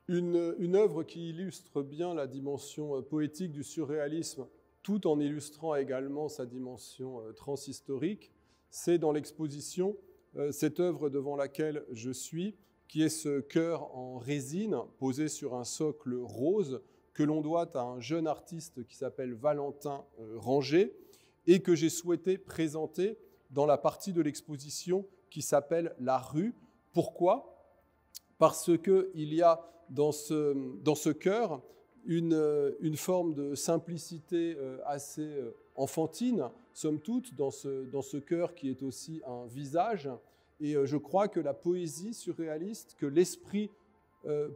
Une œuvre qui illustre bien la dimension poétique du surréalisme, tout en illustrant également sa dimension transhistorique, c'est dans l'exposition cette œuvre devant laquelle je suis, qui est ce chœur en résine posé sur un socle rose que l'on doit à un jeune artiste qui s'appelle Valentin Ranger et que j'ai souhaité présenter dans la partie de l'exposition qui s'appelle La rue. Pourquoi ? Parce qu'il y a dans ce chœur une forme de simplicité assez enfantine, somme toute, dans ce chœur qui est aussi un visage. Et je crois que la poésie surréaliste, que l'esprit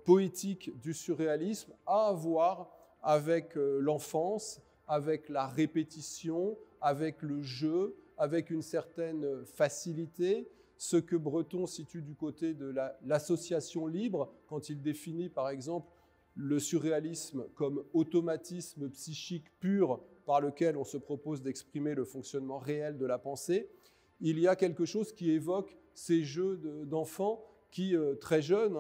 poétique du surréalisme a à voir avec l'enfance, avec la répétition, avec le jeu, avec une certaine facilité, ce que Breton situe du côté de l'association libre, quand il définit par exemple le surréalisme comme automatisme psychique pur par lequel on se propose d'exprimer le fonctionnement réel de la pensée. Il y a quelque chose qui évoque ces jeux d'enfants qui, très jeunes,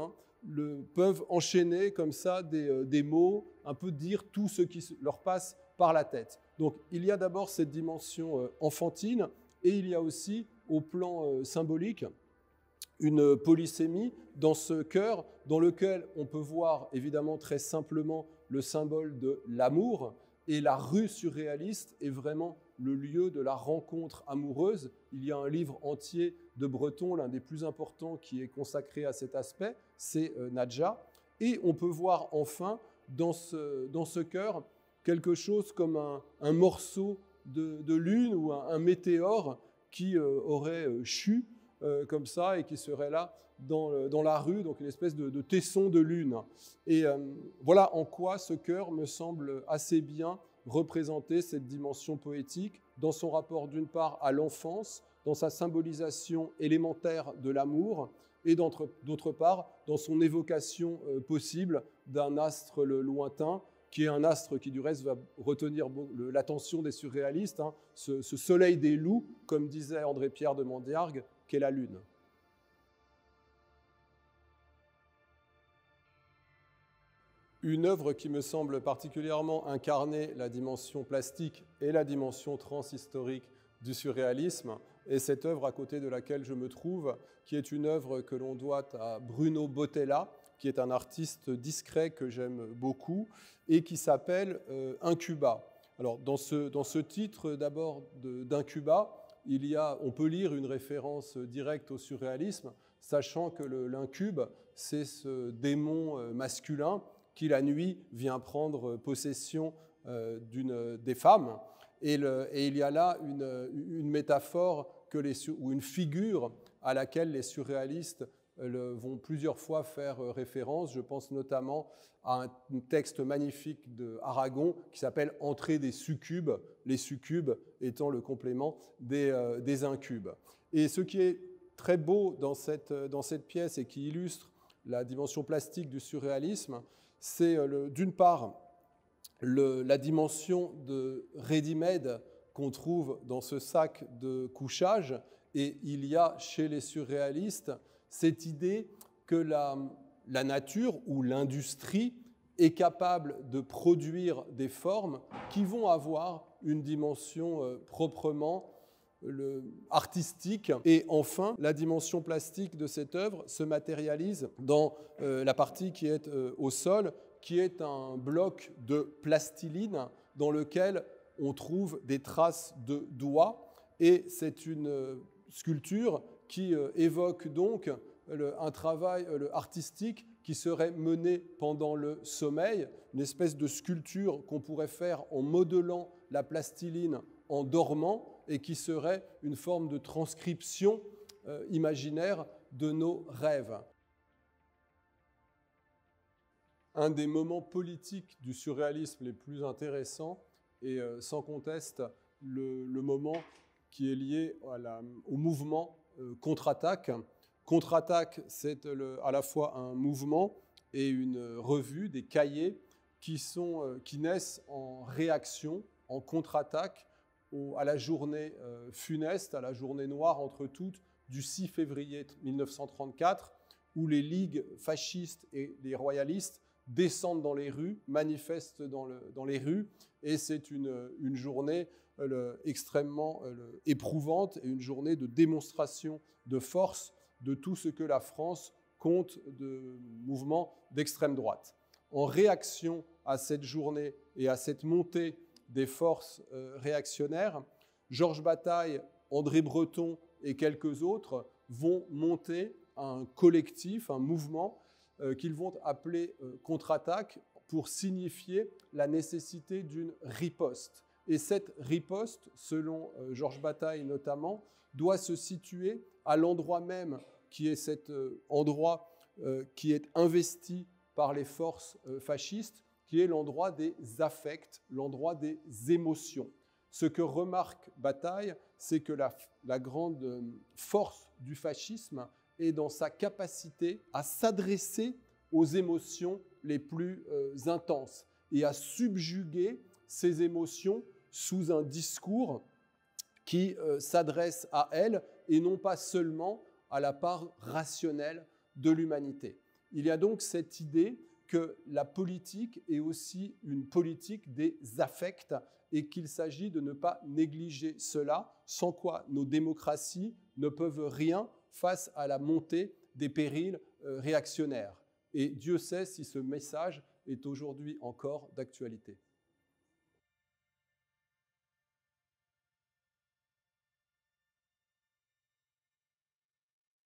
peuvent enchaîner comme ça des mots, un peu dire tout ce qui leur passe par la tête. Donc il y a d'abord cette dimension enfantine et il y a aussi, au plan symbolique, une polysémie dans ce chœur dans lequel on peut voir évidemment très simplement le symbole de l'amour, et la rue surréaliste est vraiment le lieu de la rencontre amoureuse. Il y a un livre entier de Breton, l'un des plus importants, qui est consacré à cet aspect, c'est Nadja. Et on peut voir enfin dans ce chœur quelque chose comme un morceau de lune ou un météore qui aurait chu comme ça et qui serait là dans la rue, donc une espèce de tesson de lune. Et voilà en quoi ce chœur me semble assez bien représenter cette dimension poétique dans son rapport d'une part à l'enfance, dans sa symbolisation élémentaire de l'amour, et d'autre part dans son évocation possible d'un astre lointain, qui est un astre qui du reste va retenir l'attention des surréalistes, ce soleil des loups, comme disait André-Pierre de Mandiargue, qu'est la lune. Une œuvre qui me semble particulièrement incarner la dimension plastique et la dimension transhistorique du surréalisme est cette œuvre à côté de laquelle je me trouve, qui est une œuvre que l'on doit à Bruno Bottella, qui est un artiste discret que j'aime beaucoup et qui s'appelle Incuba. Alors, dans ce titre d'abord d'Incuba, on peut lire une référence directe au surréalisme, sachant que l'incube, c'est ce démon masculin qui la nuit vient prendre possession des femmes. Et il y a là une métaphore ou une figure à laquelle les surréalistes vont plusieurs fois faire référence. Je pense notamment à un texte magnifique d'Aragon qui s'appelle « Entrée des succubes », les succubes étant le complément des incubes. Et ce qui est très beau dans cette pièce et qui illustre la dimension plastique du surréalisme, c'est d'une part la dimension de ready-made qu'on trouve dans ce sac de couchage, et il y a chez les surréalistes cette idée que la nature ou l'industrie est capable de produire des formes qui vont avoir une dimension proprement artistique. Et enfin, la dimension plastique de cette œuvre se matérialise dans la partie qui est au sol, qui est un bloc de plastiline dans lequel on trouve des traces de doigts. Et c'est une sculpture qui évoque donc un travail artistique qui serait mené pendant le sommeil, une espèce de sculpture qu'on pourrait faire en modelant la plastiline en dormant et qui serait une forme de transcription imaginaire de nos rêves. Un des moments politiques du surréalisme les plus intéressants est sans conteste le moment qui est lié au mouvement contre-attaque. Contre-attaque, c'est à la fois un mouvement et une revue, des cahiers qui naissent en réaction, en contre-attaque à la journée funeste, à la journée noire entre toutes du 6 février 1934, où les ligues fascistes et les royalistes descendent dans les rues, manifestent dans les rues, et c'est une journée extrêmement éprouvante et une journée de démonstration de force de tout ce que la France compte de mouvements d'extrême droite. En réaction à cette journée et à cette montée des forces réactionnaires, Georges Bataille, André Breton et quelques autres vont monter un collectif, un mouvement qu'ils vont appeler contre-attaque pour signifier la nécessité d'une riposte. Et cette riposte, selon Georges Bataille notamment, doit se situer à l'endroit même qui est cet endroit qui est investi par les forces fascistes, qui est l'endroit des affects, l'endroit des émotions. Ce que remarque Bataille, c'est que la grande force du fascisme est dans sa capacité à s'adresser aux émotions les plus intenses et à subjuguer ces émotions sous un discours qui s'adresse à elles et non pas seulement à la part rationnelle de l'humanité. Il y a donc cette idée que la politique est aussi une politique des affects et qu'il s'agit de ne pas négliger cela, sans quoi nos démocraties ne peuvent rien face à la montée des périls réactionnaires. Et Dieu sait si ce message est aujourd'hui encore d'actualité.